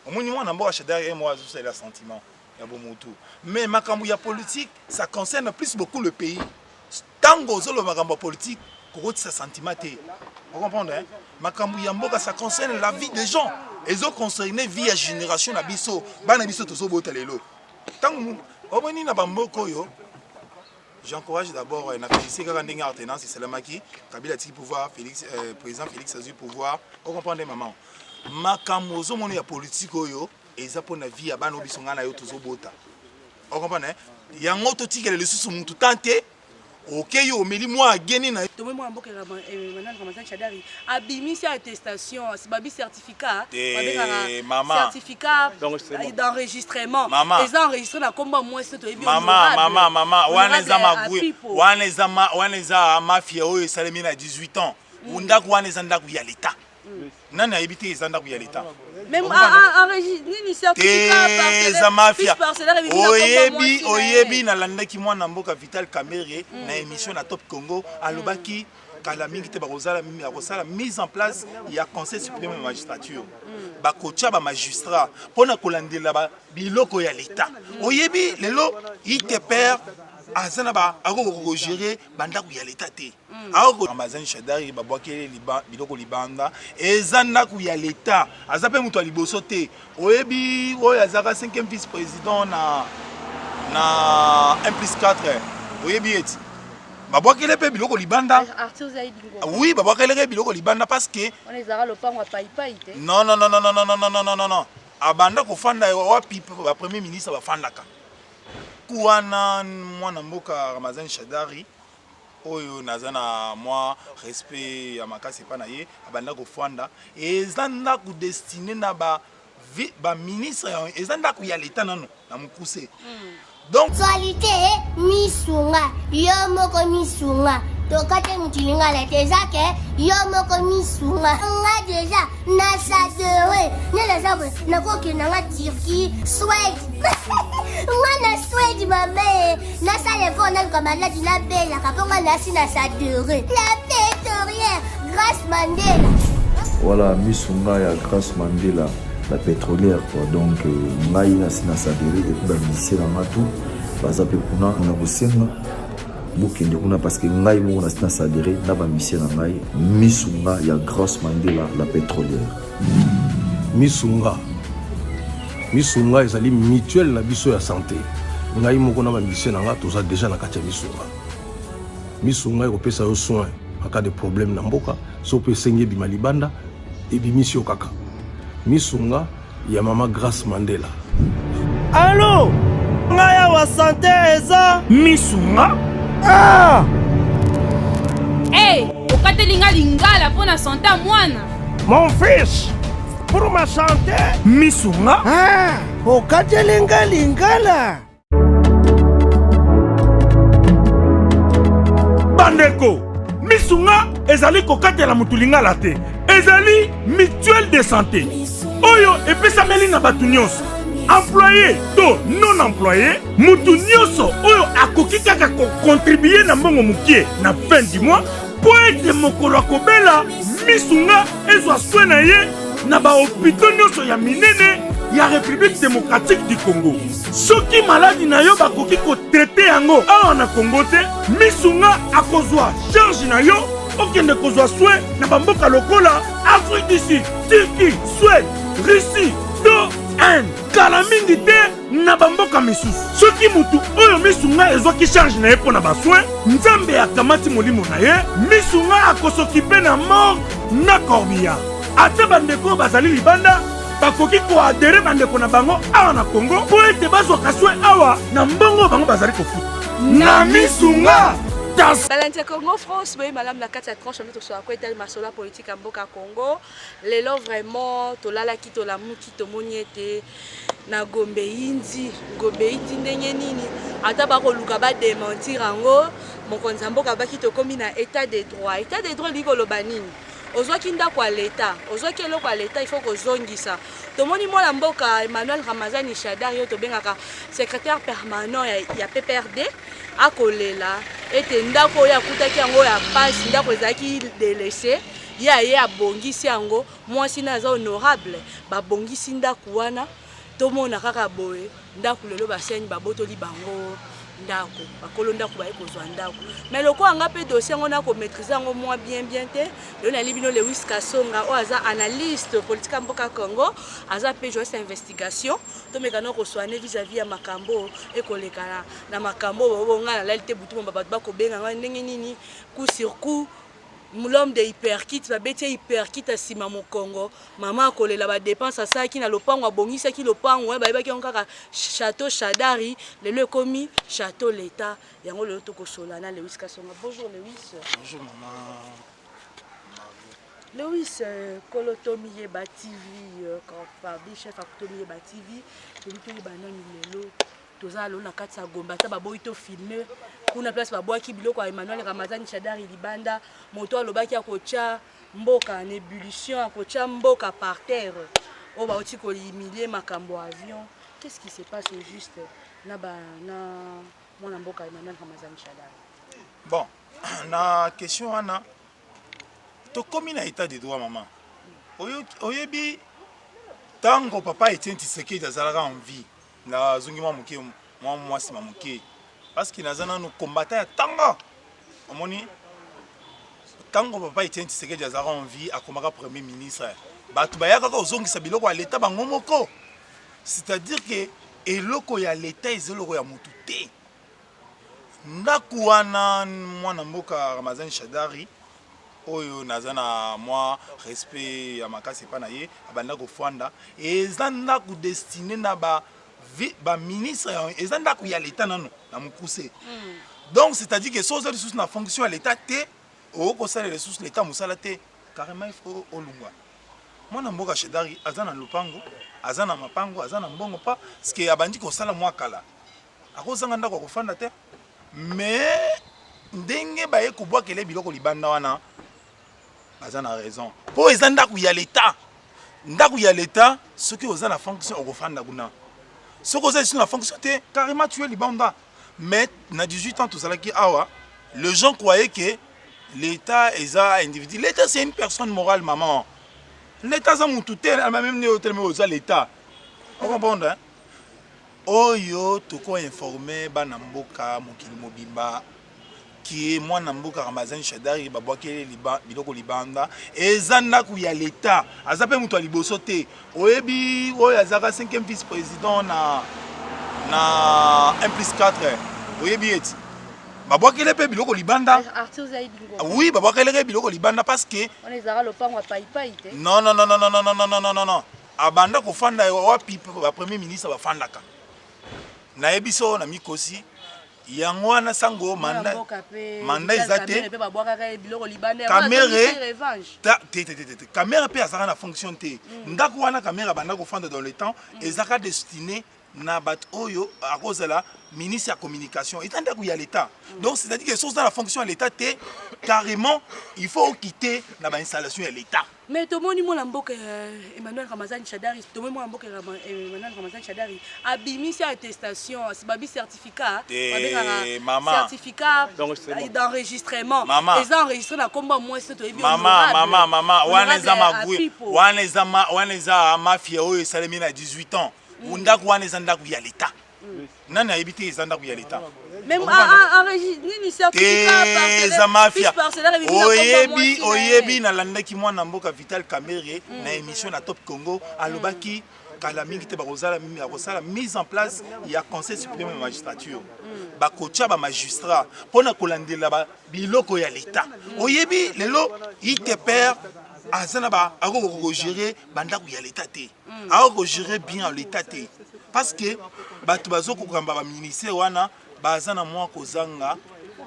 Au moins moi n'ambo Shadari et moi c'est le sentiment. Il y a beaucoup tout. Mais makambo ya politique, ça concerne plus beaucoup le pays. Tango zolo makambo politique, ko sa sentiment té. Vous comprenez hein? Makambo ya mboka ça concerne la vie des gens. Ils ont concerné vie à génération na biso, bana biso tozo botalelo. Tango omoni na bamboko yo. J'encourage d'abord na féliciter kaka ndenge alternance c'est le maki Kabila tiki pouvoir Félix président Félix Azui pouvoir. Vous comprenez maman? Makambo zo moni ya politique oyo eza pona vie ya bana biso ngana yo tozo bota. Vous comprenez? Yango to tikele le susu mutu tante. Ok, yo, mais moi, gagné na. Toi, moi, mboka maintenant Ramazan Shadari. Abimisi attestation, c'est babi certificat. Maman. Certificat d'enregistrement. Maman. Les enregistrés na combat moi c'est toi. Maman. Waneza mafia oyo salemi na 18 ans. Undaku waneza ndaku ya l'état. Nani a évité les andaku ya l'état. Même enregistré certificat parcellaire. Oyebi na landaki mwana mboka Vital Kamerhe na émission na Top Congo alobaki kala mingi te bakozala mise en place ya conseil suprême de magistrature bakocha ba magistrat pona kolandela ba biloko ya l'état. Oyebi lelo ITPR azana ba ako gérer bandaku ya l'état te. Ako Ramazan Shadari babwake biloko libanda ezana ku ya l'état azape mutu aliboso te. Oyebi oyo azaka 5e vice-président na 1+4. Oyebi eti babwakele pe biloko libanda. Oui, babwakele biloko libanda parce que on les aura le pan wa pai te. Non. Abanda ko fanda wapi ba premier ministre ba fandaka. Kuana mwana mboka Ramazan Shadari oyo nazana moi respect ya makasi pa na ye abanda ko fanda ezanda ku destiné na ba ministre ezanda ku ya l'état nano na mukuse. Donc qualité misunga yomoko misunga tokate mutilinga la tezake yomoko misunga nga déjà na sadere nela sabe na koki na nga Turquie Suède nga na Suède mame na sale fo na kama na dina bela kaponga na sina sadere la pétrolière Grace Mandela. Voilà misunga ya Grace Mandela la pétrolière quoi. Donc ngai na sina sadere et puis musicien na matu baza pe kuna na bosenga bokende kuna parce que ngai mo na sina sadere na ba musicien na ngai misunga ya Grace Mandela la pétrolière. Misunga ezali mutuelle na biso ya santé. Ngai moko na ba musicien na nga toza déjà na kati ya misunga ekopesa yo soin en cas de problème na mboka so pe senge bima libanda et bimisio kaka. Misunga ya mama Grace Mandela. Allô ngaya wa santé eza misunga Hey, okatelinga lingala pona santé mwana. Mon fils, pour ma santé misunga okatelinga lingala. Bandeko misunga ezali kokatela mutulingala te. Ezali mutuelle de santé. Oyo epesameli na batu nyonso. Employé to non employé, mutu nyonso oyo akoki kaka ko contribuer na mbongo mukie na fin du mois po ete mokolo akobela misunga ezwa soin na ye na ba hôpitaux nyonso ya minene ya République démocratique du Congo. Soki maladi na yo bakoki ko traiter yango awa na Congo te, misunga akozwa charge na yo okende kozwa soin na bamboka lokola Afrique du Sud, Turquie, Suède, Russie, to Inde. Kala mingi te na bamboka misusu. Soki mutu oyo misunga ezwaki charge na ye pona basoin, nzambe akamati molimo na ye, misunga akosokipe na mort na corbillard. Ate bandeko bazali libanda bakoki ko adere bandeko na bango awa na Congo po ete bazwaka soin awa na mbongo bango bazali kofuta na misunga. Balantia Congo France, oui, madame la 4 tranche on soit quoi tel masola politique en Boka Congo. Lelo vraiment tolala ki tolamu ki tomoniete na Gombe Indi, Gombe Indi ndenge nini. Ata ba ko luka ba démentir ango, mon konza mboka ba ki to komi na état de droit. État de droit liko lobanini. Ozwa kinda kwa l'état, ozwa kelo kwa l'état il faut ko zongisa. Tomoni mo la mboka Emmanuel Ramazani Shadari to bengaka secrétaire permanent ya PPRD akolela ete ndako ya kutaki yango ya passe ndako ezaki délaissé ya ye abongisi yango mwasi na aza honorable babongisi ndako wana tomona kaka boye ndako lelo baseni babotoli bango ndako bakolo ndako baye kozwa ndako mais loko anga pe dossier yango na ko maîtriser yango moi bien te lelo na libino Lewis Kasonga o aza analyste politique mboka Congo aza pe journaliste investigation to mekano ko soigner vis-à-vis ya makambo e kolekana na makambo bonga na lalite butu mo bato bako benga ndenge nini coup sur coup l'homme de hyperkit va bêter hyperkit à sima mon Congo maman kolela ba dépense ça qui na lopango abongisa ki lopango ba ba ki on kaka château Chadari le commis château l'état yango le to ko solana Lewis Kasonga. Bonjour Lewis. Bonjour maman. Lewis Kolotomi Yeba TV quand Fabi chef Kolotomi Yeba TV Kolotomi banani lelo toza lo na kati ya gomba ta baboyi to filmer kuna place babwaki biloko ya Emmanuel Ramazani Chadari libanda moto alobaki akocha mboka en ébullition akocha mboka par terre o ba oti ko humilier makambo avion. Qu'est-ce qui se passe au juste na mwana mboka Emmanuel Ramazani Chadari? Bon, na question wana to komi na état de droit maman. Oyebi tango papa Etienne Tshisekedi azalaka en vie na zungi mwa muke mwa mwasi mamuke parce que nazana no combattant ya tanga omoni tango papa Etienne Tshisekedi azalaka en vie akomaka premier ministre batu bayaka ko zongisa biloko ya l'état bango moko, c'est-à-dire que eloko ya l'état ezoloko ya mutu te ndako wana mwana mboka Ramazani Chadari oyo nazana moi respect ya makasi pa na ye abanda ko fwanda eza ndako destiné na ba ministre eza ndako ya l'état nano na mukuse. Donc c'est-à-dire que soza ressources na fonction à l'état te o ko sala ressources l'état musala te carrément il faut olungwa mwana mboka Chadari azana lupango azana mapango azana mbongo pa parce que abandi ko sala mwa kala akozanga ndako ko fanda te mais ndenge baye ko bwakele biloko libanda wana bazana raison po eza ndako ya l'état ce qui oza na fonction okofanda kuna ce que oza na fonction te carrément tuer libanda. Mais na 18 ans tout ça qui awa les gens croyaient que l'état est un individu. L'état c'est une personne morale maman. L'état c'est mon tout même ne tellement aux l'état. On comprend hein? Oyo to ko informer bana mboka mokili mobimba qui est moi Namboka Ramazani Chadari babwakele biloko libanda ezanda ku ya l'état azape muto liboso te oyebi oyo azaka 5e vice-président na 1+4 oyebi eti babwakele pe biloko libanda oui babwakele biloko libanda parce que on les aura le pan wa pai te non abanda ko fanda wa pipe ba premier ministre ba fandaka na ebiso na mikosi yango wana sango manda ezate caméra pe azaka na fonction te ndako wana caméra banda ko fanda dans le temps ezaka destiné na bat oyo akozala ministre ya communication etanda ku ya l'état. Donc c'est à dire que source dans la fonction à l'état te carrément il faut quitter la installation à l'état. Mais tout le monde mon mboka Emmanuel Ramazani Chadari tout le monde mboka Emmanuel Ramazani Chadari abimisi attestation c'est babi certificat certificat d'enregistrement les enregistrés na komba moi c'est to maman waneza mafia oyo salemi na 18 ans ndako wana ezanda ku ya l'état nani ayebite ezanda ku ya l'état même ni certificat mafia oyebi na landaki mwana mboka Vital Kamerhe na émission na Top Congo alobaki kala mingi te bakosala mise en place ya conseil suprême de magistrature bakocha ba magistrat pona kolandela ba biloko ya l'état oyebi lelo ITPR azana ba ako gérer banda ku ya l'état te ako gérer bien l'état te parce que bato bazoko kamba ba ministère wana bazana mwa kozanga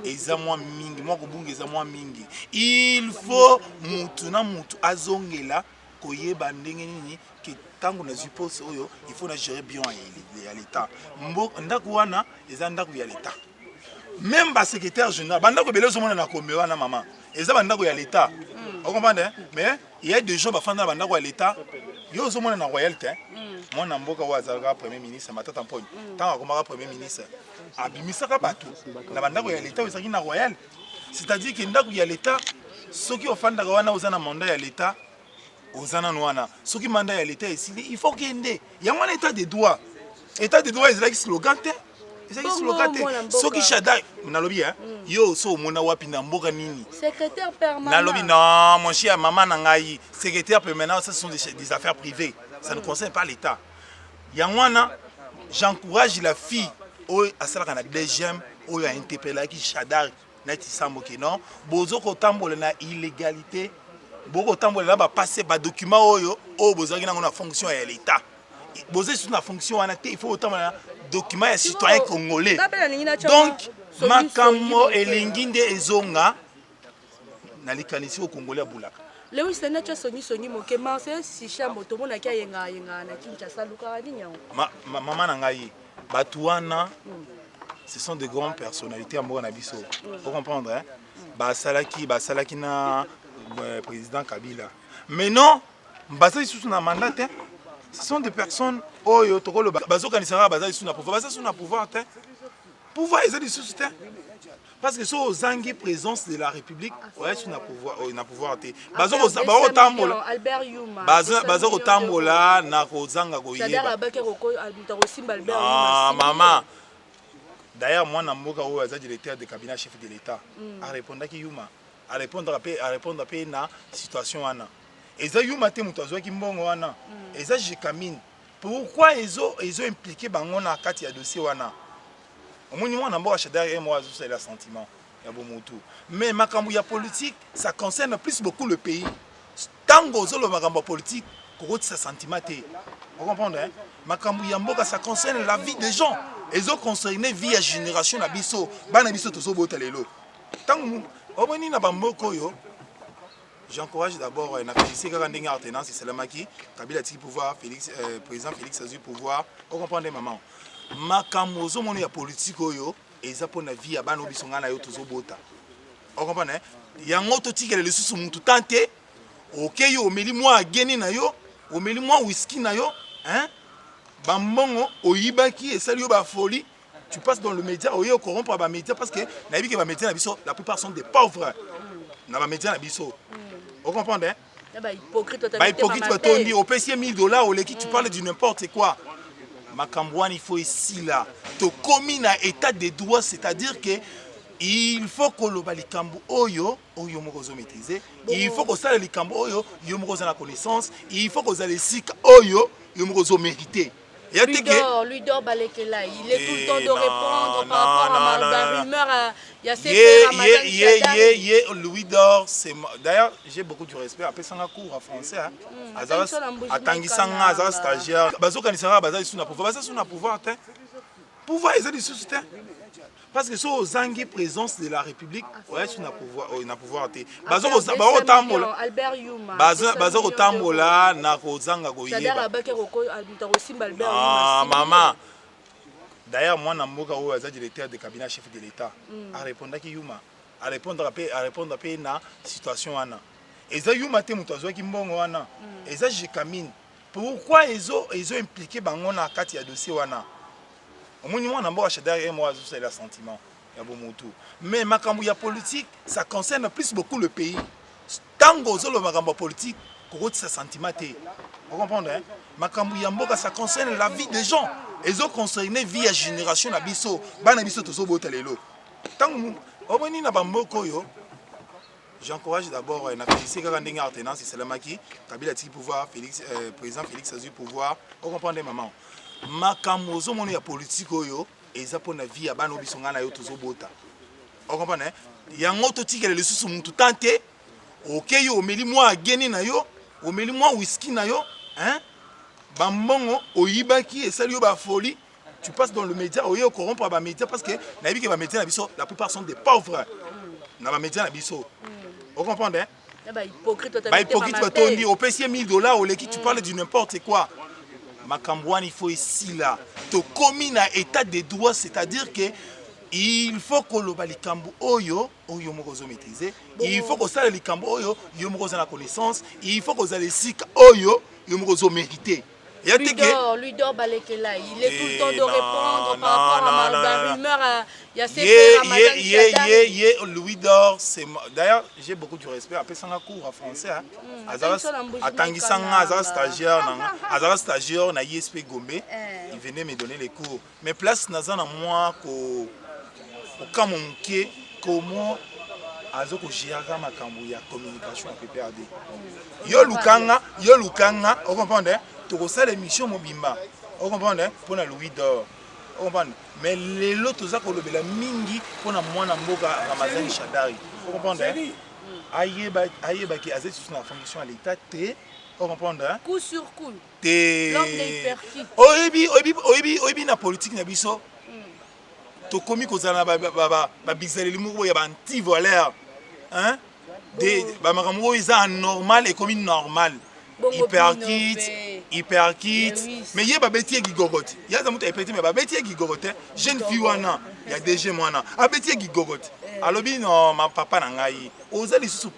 eza mwa mingi mwa kobunga eza mwa mingi il faut mutu na mutu azongela koyeba ndenge nini ke tango na suppose oyo il faut na gérer bien ya l'état ndako wana eza ndako ya l'état même ba secrétaire général bandako belezo mona na kombe wana maman eza bandako ya l'état vous comprenez mais il y a des gens ba fanda bandako ya l'état yo zo mona na royauté mwana mboka wa azalaka premier ministre matata mponi tango akomaka premier ministre abimisaka bato na bandako ya l'état ezalaki na royal c'est-à-dire que ndako ya l'état soki ofanda wana ozana mandat ya l'état ozana wana soki mandat ya l'état esili il faut kende yango wana état de droit ezalaki slogan te ezalaki slogan te soki Chada nalobi yo so omona wapi na mboka nini secrétaire permanent nalobi non mon cher maman na ngai secrétaire permanent ça sont des affaires privées ça ne concerne pas l'état yango wana j'encourage la fille oyo asalaka na deuxième oyo ainterpellaki Chada neti sambo ke non bozo kotambola na illégalité boko tambola ba passer ba document oyo bozaki nango na fonction ya l'état bozo sur la fonction wana te il faut tambola document ya citoyen congolais donc makambo elingi nde ezonga na likanisi au congolais bulaka Lewis Senacho songi moke marse si chambo to mona kia yenga na Kinshasa luka ni nyango maman na ngai batuana ce sont de grandes personnalités à Mboka na biso. Faut comprendre hein. Basalaki na président Kabila. Mais non, basali sous na mandat hein. Ce sont des personnes oyo tokolo bazo kanisara basali sous na pouvoir. Basali sous na pouvoir hein. Pouvoir ezali sous hein. Parce que so zangi présence de la République, ouais sous na pouvoir te. Bazo tambola Albert Yuma. Bazo tambola na kozanga ko yeba. Ah maman. D'ailleurs, moi, je suis directeur de cabinet chef de l'État. À répondre à Yuma, à répondre à la situation. Et ça, Yuma, tu as dit et ça, je camine. Pourquoi ils ont impliqué dans le dossier? Moi, c'est le sentiment. Mais ma politique, ça concerne plus beaucoup le pays. Tant que le politique, c'est un sentiment. Vous comprenez? Ça concerne la vie des gens. Ils ont concerné vie à génération na biso bana biso to so botalelo tangu omoni na bamboko yo j'encourage d'abord na féliciter kaka ndenge alternance selamaki Kabila tiki pouvoir président Félix Azui pouvoir on comprendre maman makambo zo moni ya politique oyo eza pona vie ya bana biso ngana yo to so bota on comprendre yango to tikele le susu mutu tante OK yo omeli moi ageni na yo omeli moi whisky na yo hein. Bambongo oyibaki et salut ba folie tu passes dans le média oyo corrompre ba média parce que na yebiki ba média na biso la plupart sont des pauvres na ba média na biso vous comprenez hein ba hypocrite tondi au PC $1000 au leki tu parles du n'importe quoi makambwani il faut ici là to commis na état de droit c'est-à-dire que il faut que le balikambo oyo mokozo maîtriser il faut que ça le likambo oyo mokozo na connaissance il faut que ça le sika oyo mokozo mériter. Lui dort Balekela, il est tout le temps de répondre par rapport à la rumeur. Il y a ces Louis d'or, c'est d'ailleurs j'ai beaucoup de respect après ça cours en français hein. À Tangisanga, Azara stagiaire, bazo kanisara bazali sous na pouvoir, ça sous na pouvoir hein. Pouvoir ils ont des sous parce que so zangi présence de la République, ouais sous na pouvoir te. Bazo tambola Albert Yuma. Bazo tambola na kozanga ko yeba. Ah maman. D'ailleurs moi na mboka oyo aza directeur de cabinet chef de l'État. À répondre à Yuma, à répondre à na situation wana. Eza Yuma te mutu azwaki mbongo wana. Eza je camine. Pourquoi ils ont impliqué bango na kati ya dossier wana? C'est le sentiment. Mais ma politique, ça concerne plus beaucoup le pays. Tant que ma politique, c'est un sentiment. Vous comprenez? Ma ça concerne la vie des gens. Ils ont concerné vie à génération na biso. Bana biso to so botalelo. Tant que j'encourage d'abord na féliciter kaka ndenge alternance selamaki Kabila tiki pouvoir président Félix Azui pouvoir. Vous comprenez maman? Makambo zo moni ya politique oyo eza pona vie ya bana biso ngana yo tozo bota. On comprend hein? Yango to tikele le susu mutu tante OK yo omeli moi ageni na yo, omeli moi whisky na yo, hein? Bambongo oyibaki et salut yo ba folie. Tu passes dans le média oyo corrompre ba média parce que na yebiki ba média na biso la plupart sont des pauvres. Na ba média na biso. On comprend hein? Ba hypocrite tondi au PC $1000 au leki tu parles du n'importe quoi. Makambouane, il faut ici là to commis na état de droit, c'est-à-dire que il faut que le balikambo oyo mokozo maîtriser, il faut que ça le likambo oyo mokozo na connaissance, il faut que ça le sika oyo mokozo mériter. Lui d'or Balekela, il est tout le temps de répondre par rapport à la rumeur. Il y a ces Louis d'or, c'est d'ailleurs j'ai beaucoup de respect. Après ça, on a cours en français. Azara stagiaire na ISP Gombe. Il venait me donner les cours. Mais place nazana moi ko kamonke comment azoko jiaga makambo ya communication à PPRD. Yo lukanga, vous comprenez? Tu reçois l'émission Mobimba. Vous comprenez? Pour la Louis d'or. Vous comprenez? Mais les autres ça ko lobela mingi pour na mwana mboka Ramazani Shadari. Vous comprenez? Ayeba qui a sur la fonction à l'état T. Vous comprenez? Coup sur coup. T. L'homme des hyperkits. Oyebi na politique na biso. To komi kozana ba bizaleli moko ya ba anti-voleur. Hein? Ba makambo ils anormal et comme normal. Hyperkit. Mais il y a ba betier gigogote. Il y a zamuta epeti mais ba betier gigogote. Jeune fille wana, il y a DG mwana. A betier gigogote. Alobi non ma papa na ngai. Ozali sous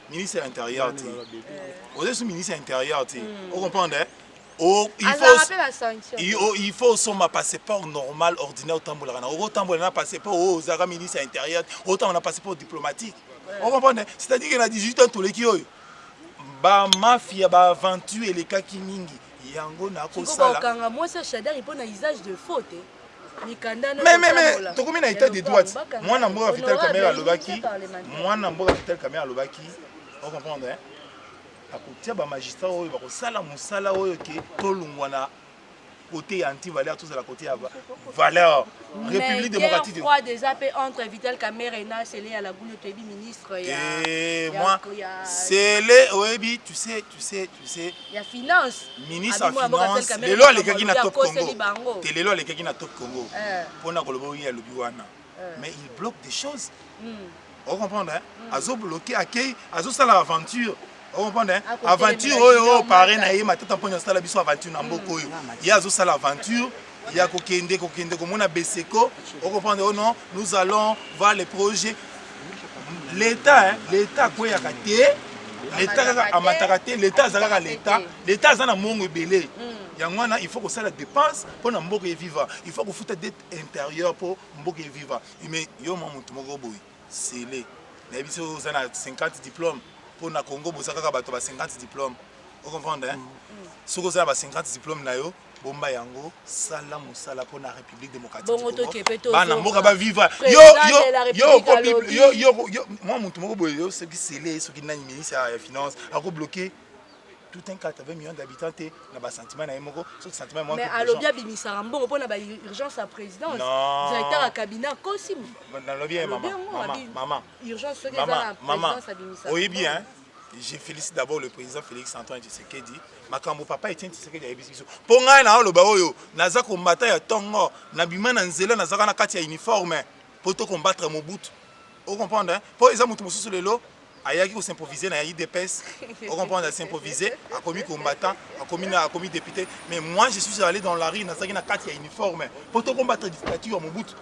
ministre de l'intérieur. Ozali sous ministre de l'intérieur. Vous comprenez? Il faut son passeport normal, ordinaire, autant on a passeport aux Arabes ministres intérieurs, autant on a passeport diplomatique. Vous comprenez? C'est-à-dire qu'il y a 18 ans tous les qui ont ba mafia, ba aventure et les cas qui mingi. Yango na ko sala. Moi ça Shadar il prend un usage de faute. Mais tu combien d'état de droite? Moi na mboka Vital Caméra Lobaki. Moi na mboka Vital Caméra Lobaki. Vous comprenez? Akotia ba magistrat oyo bakosala musala oyo ke tolungwana côté anti-valeur tout ça la côté valeur République démocratique. Mais il des AP entre Vital Caméra et Nassele à la boule de ministre moi c'est les oebi tu sais il y a finance ministre à finance les lois les gars na top Congo les lois les gars na top Congo pour na kolobo ya lobiwana mais il bloque des choses on comprend hein azo bloquer accueil azo sala aventure. Vous comprenez? Aventure, pareil, na tata pona sala biso aventure na mboko oyo. Ya zo sala aventure, ya kokende comme on a Beseko. Vous comprenez? Oh non, nous allons voir les projets. L'État quoi ya kate, l'État amatakate, l'État zalaka l'État zana mongo belé. Yangwana il faut que ça la dépense pour na mboko vivre. Il faut que foute dette intérieure pour mboko vivre. Mais yo mamutu moko boy, c'est les. Na biso zana 50 diplômes. Pour na Congo bosaka bato ba 50 diplômes. Vous comprenez hein? Soko za ba 50 diplômes na yo bomba yango sala musala pour la République démocratique du Congo. Bana mboka ba vivre. Yo moi mutu moko boyo ce qui scellé ce qui na ministre ya finance a bloqué tout un 80 millions d'habitants na ba sentiment na yemoko ce sentiment moi. Mais alobia bimisa rambo pour na ba urgence à présidence. Directeur à cabinet kosim. Na lobia maman. Urgence ce que ça la présidence à bimisa. Oui bien. Je félicite d'abord le président Félix Antoine Tshisekedi. Makambo papa Etienne Tshisekedi a biso. Pour ngai na loba oyo naza combattre ya tongo na bima na nzela naza na kati ya uniforme pour to combattre Mobutu. Vous comprenez? Pour exemple mutu mususu lelo ayaki ko s'improviser na IDPS. Vous comprenez? S'improviser a commis combattant, a commis député. Mais moi je suis allé dans la rue naza na kati ya uniforme pour to combattre dictature Mobutu.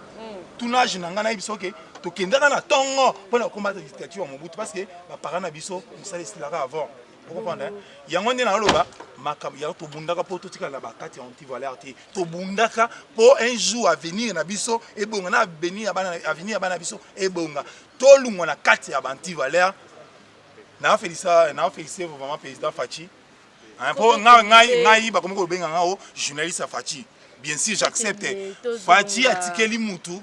Tout nage na biso ke to kendaka na tongo pour combattre dictature Mobutu parce que les parents na biso ça les avant. Vous comprenez? Yango ndena loba makam ya to bundaka pour to tika la bakati anti-valeur to bundaka pour un jour à venir na biso et bonga na venir bana biso et bonga to lungo na kati ya anti-valeur na féliciter vraiment président Fachi. Hein pour ngai ba comme ko benga ngao journaliste Fachi. Bien sûr j'accepte. Fachi atikeli mutu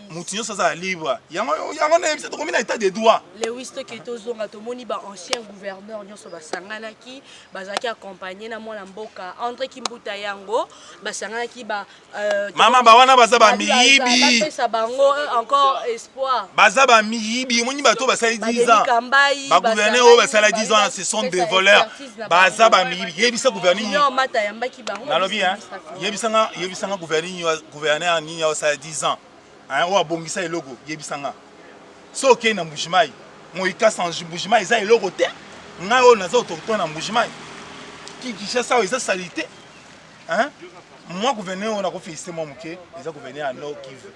Moutinho ça libre. Yango na biso to komina état de droit. Les wisto qui tozonga to moni ba ancien gouverneur nyoso ba sangana ki bazaki accompagner na mwana mboka entre Kimbuta yango ba sangana ki ba mama ba wana baza ba miyibi. Ba pesa bango encore espoir. Baza ba miyibi moni bato ba sali 10 ans. Ba gouverneur o ba sali 10 ans ce sont des voleurs. Baza ba miyibi. Yebisa gouverneur. Non mata yamba ki bango. Nalobi hein. Yebisanga gouverneur ni o sali 10 ans. Hein, ou abongisa elogo yebisanga so ke na mbujimai moika sans mbujimai eza elogo te nga o nazo autochtone na mbujimai ki kishasa eza salité hein moi gouverneur on a félicité moi muke eza gouverneur à Nord Kivu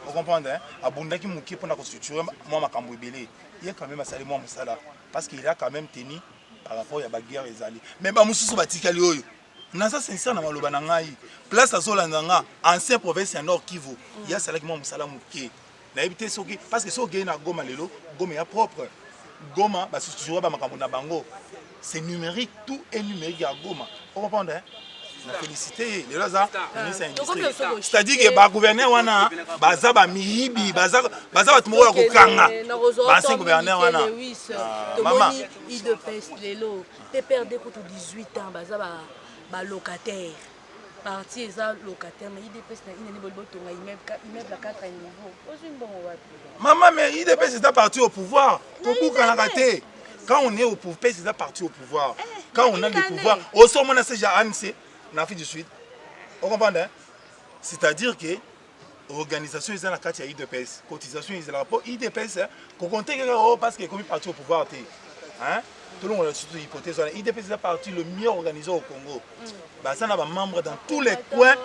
vous comprenez hein abundaki muke pour na constituer moi makambo ebele il est quand même asali moi musala parce qu'il a quand même tenu par rapport à la guerre ezali mais ba mususu batikali oyo naza sincère na maloba na ngai place azolanda nga ancien province ya Nord Kivu ya salaki mwa musala moke nayebi te soki parce que soki na Goma lelo Goma ya propre Goma toujours ba makambo na bango c'est numérique, tout est numérique à Goma. Vous comprenez? La félicité, les gens, c'est-à-dire que le gouverneur wana baza ba mihibi baza tumoro ko kanga baza gouverneur wana maman il de pèse lelo perdre pour 18 ans baza ba locataire parti eza locataire mais il dépêche na ine bolbo tonga immeuble à 4 niveaux ozine bon wapi maman mais il dépêche c'est parti au pouvoir beaucoup kana raté. Quand on est au pouvoir, c'est parti au pouvoir. Quand on a le pouvoir, au sommet, on a ces gens, en Afrique du Sud. Vous comprenez? C'est-à-dire que l'organisation est dans la carte de l'IDPS. La cotisation est dans le rapport IDPS. Quand on dit parce qu'il est parti au pouvoir, tout le monde a surtout l'hypothèse. L'IDPS est parti le mieux organisé au Congo. Ça a des membres dans tous les coins.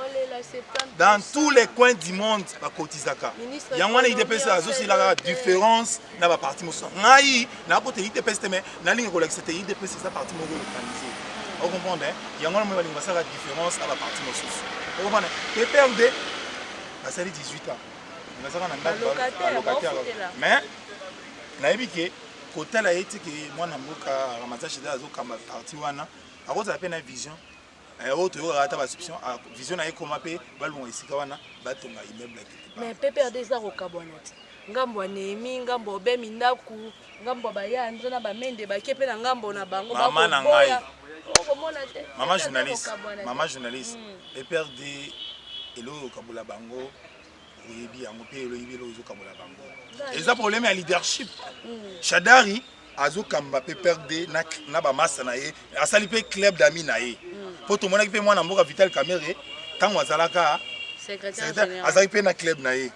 Dans tous les coins du monde, la cotisaka. Il y a une IDPS aussi la différence dans la partie motion. Naï, na côté IDPS mais na ligne collecte c'était IDPS c'est partie mogo localisée. Vous comprenez? Il y a une différence dans la partie motion. Vous comprenez? PPRD, ça fait 18 ans. Mais ça a un locataire. Mais naïbi que côté la été que moi na mboka Ramazan chez Azo comme partie wana, à cause de la peine vision. Vision na ekoma pe balunga isika wana batonga immeuble. Mais PPRD za kokabonati ngambo nemi ngambo obemi ndaku ngambo baya ndona ba mende bakepe na ngambo na bango ba Maman journaliste PPRD elo kabola bango oyebi yango pe elo yibelo zo kabola bango eza problème ya leadership. Shadari azo kamba PPRD na ba massa na ye asali pe club d'amis na ye. Pour tout le monde qui fait moi na Vital Caméré tant wazalaka secrétaire azali pe na club na ye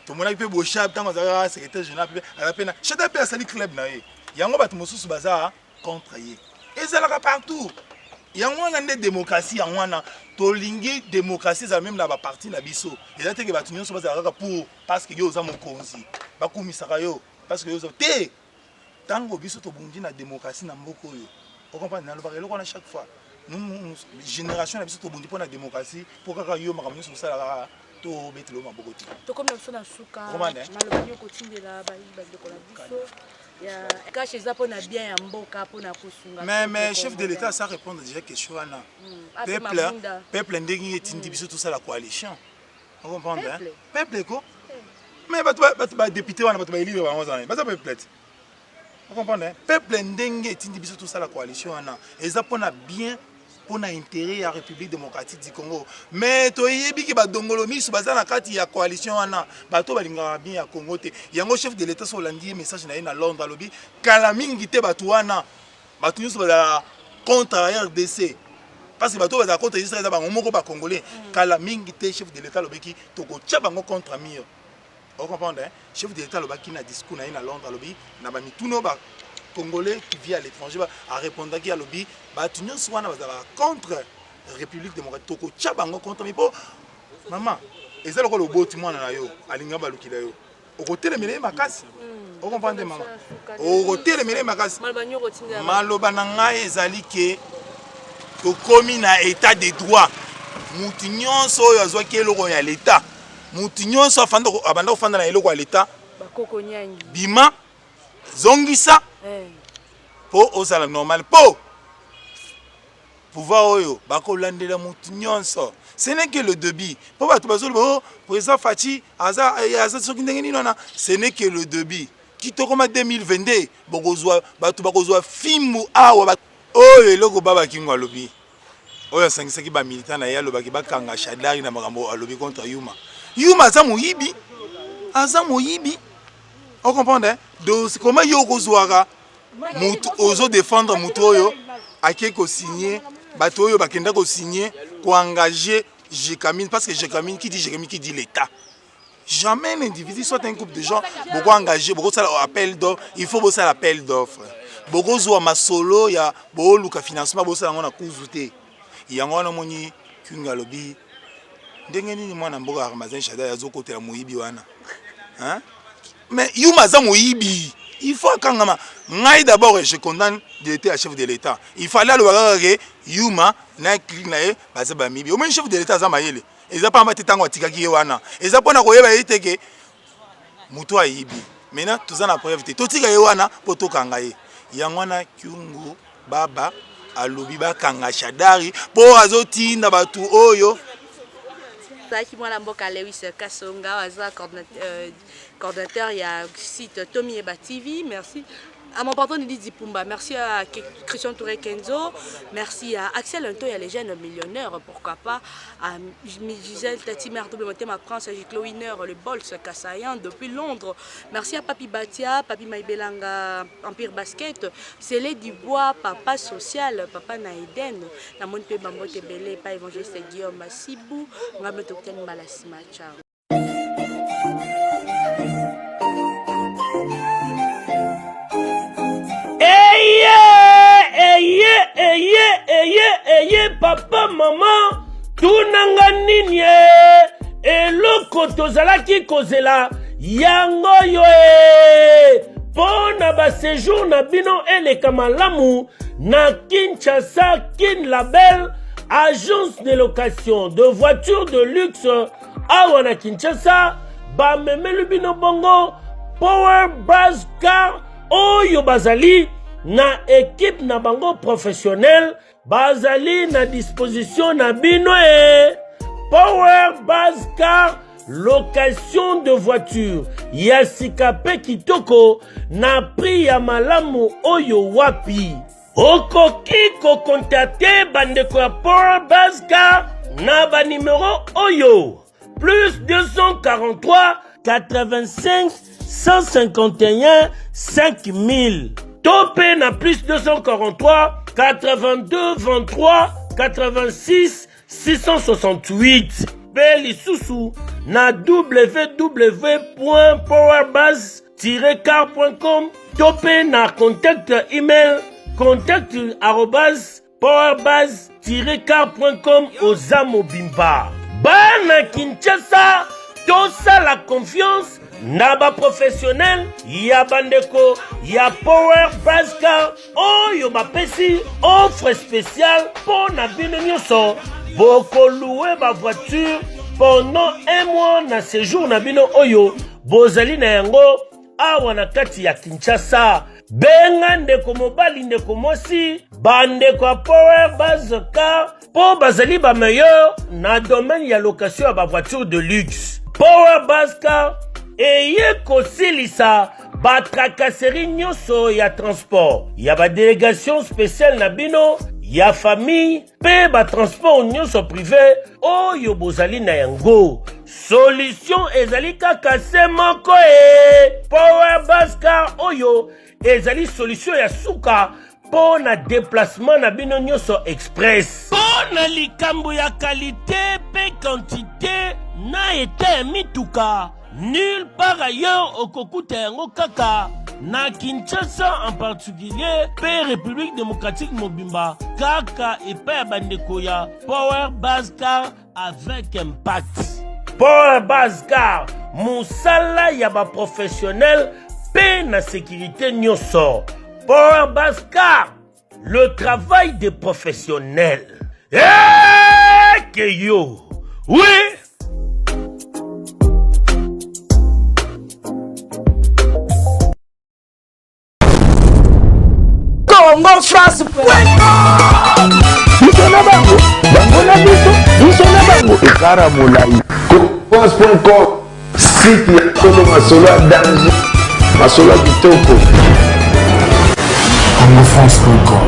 tout le monde qui fait bochab tant wazalaka secrétaire général ala pe na chata pe asali club na ye yango batu mosusu baza contre ye ezalaka partout yango na ndé démocratie yango na tolingi démocratie za même na ba parti na biso ezate ke batu nyonso bazalaka pour parce que yo za mokonzi bakumisaka yo parce que yo za te tango biso to bundi na démocratie na mboko yo on comprend na lobaka eloko na chaque fois. Nous, génération, pour la démocratie, pour que nous ayons sur ça, tout mettre le maboko. Tout comme nous sommes souka, malobani continue là, mais chef de l'État, ça répond déjà à la question. Peuple ndenge tindi biso tout ça la coalition. Vous comprenez? Peuple quoi? Mais bah député on a pas élire bah ça peuple. Vous comprenez? Peuple ndenge tindi biso tout ça la coalition et ça pour bien pour l'intérêt de la République démocratique du Congo. Mais tu as dit que Badongolomi se base dans la coalition ana bato balinga bien à Congo te. Yango chef de l'État solandi message na Londres à lobby kalamingi te bato wana bato nyuso ba contre RDC. Parce que bato ba contre Israël ba ngomoko ba congolais kalamingi te chef de l'État lobby ki toko tcha bango contre mio. Vous comprenez? Chef de l'État lobby ki na discours na Londres à lobby na ba mituno ba Congolais qui vit à l'étranger a répondu qu'il y a lobby bato nyonso wana bazala contre République démocratique toko tcha bango contre mais po maman ezalo ko loboti mwana na yo alinga balukila yo okotelemele makasi o comprendre maman okotelemele makasi maloba na ngai ezali ke tokomi na état de droit mutu nyonso oyo azwaki eloko ya l'état mutu nyonso abanda kofanda na eloko ya l'état bima zongisa po osala normal po pouvoir oyo bakolandela mutu nyonso. Ce n'est que le débit. Pour battre le président Fati, ce n'est que le débit. Qui te remet 2022, Bogozwa, Batubagozwa, Fimou, Awa, oh, et le Baba Kingo lobby. Oh, il y a 5 qui militants à Yalo Bakiba Kanga Shadari Namagambo à lobby contre Yuma. Yuma Zamoyibi, Azamoyibi. Vous comprenez? Donc, comment Yokozwara, aux autres défendre Moutoyo, à qui signé, Batoyo Bakenda signé, pour engager Jekamine, parce que Jekamine qui dit l'État. Jamais un individu, soit un groupe de gens, beaucoup engagés, beaucoup ça appel d'offres, il faut bosser l'appel d'offres. Beaucoup zoa masolo, il y a beaucoup de financement, beaucoup ça on a cousouté. Il y a un moni kunga lobby. Dengeni moi na mboka Ramazan Shada ya zoko te la moyibi wana. Hein? Mais yumaza moyibi. Il faut quand même, d'abord je condamne d'été à chef de l'État. Il fallait le voir que Yuma na clique na ye baza ba mibi. O même chef de l'état za mayele. Eza pas mati tango atikaki ye wana. Eza pona koyeba yite ke mutu ayibi. Maintenant tout ça na preuve te. Totika ye wana poto kanga ye. Yangwana Kyungu baba alobi ba kanga Shadari po azotinda batu oyo. Zaki mwana mboka Lewis Kasonga waza coordinateur ya site Tommy Eba TV. Merci. À mon patron Didi Pumba, merci à Christian Touré Kenzo, merci à Axel Anto et les jeunes millionnaires, pourquoi pas, à Gisèle Tatimer, double ma France, Giclo Winner, le Bols Kassayan depuis Londres, merci à Papi Batia, Papi Maïbelanga, Empire Basket, Célé Dubois, Papa Social, Papa Naïden, Namon Pe Bambote Belé, pas évangéliste Guillaume Sibou, Ngame Tokten Malasima, ciao. Eye, papa, maman, tunanga nini eloko tozalaki kozela yango yo pona ba séjour na bino eleka malamu na Kinshasa Kin Label, agence de location de voitures de luxe awa na Kinshasa, ba memelu bino bongo Power Buzz Car oyo bazali na équipe na bango professionnel, bazali na disposition na bino Power Buzz Car, location de voiture ya sikape kitoko na prix ya malamu oyo wapi. Okoki ko contacter bandeko ya Power Buzz Car na ba numéro oyo plus 243 85 151 5000. Topé na plus 243 82 23 86 668. Beli Soussou na www.powerbuzz-car.com. Topé na contact email contact@powerbuzz-car.com Ozamo Bimba. Bana Kinshasa, tosa la confiance na ba professionnel ya bandeko ya Power Buzz Car oyo bapesi offre spéciale pour na bino nyonso boko louer ba voiture pendant un mois na séjour na bino oyo bozali na yango awa na kati ya Kinshasa. Benga ndeko mobali ndeko mosi bandeko ya Power Buzz Car po bazali ba meilleur na domaine ya location ya ba voiture de luxe. Power Buzz Car eye kosilisa ba tracasserie nyonso ya transport ya ba délégation spéciale na bino ya famille pe ba transport nyonso privé oyo bozali na yango. Solution ezali kaka se moko Power Buzz Car oyo ezali solution ya suka po na déplacement na bino nyonso express. Po na likambo ya qualité pe quantité na ete mituka nulle part ailleurs au Kokuta yango kaka na Kinshasa en particulier pe République démocratique Mobimba kaka epa bandeko ya Power Buzz Car avec impact. Power Buzz Car musala ya ba professionnel pe na sécurité nyonso. Power Buzz Car, le travail des professionnels. Que yo, oui. Congo France. Bisona bango, bango na biso, bisona bango. Ekara molai. France.com, site ya Tolo Masola danger, Masola kitoko. CongoFrance.com.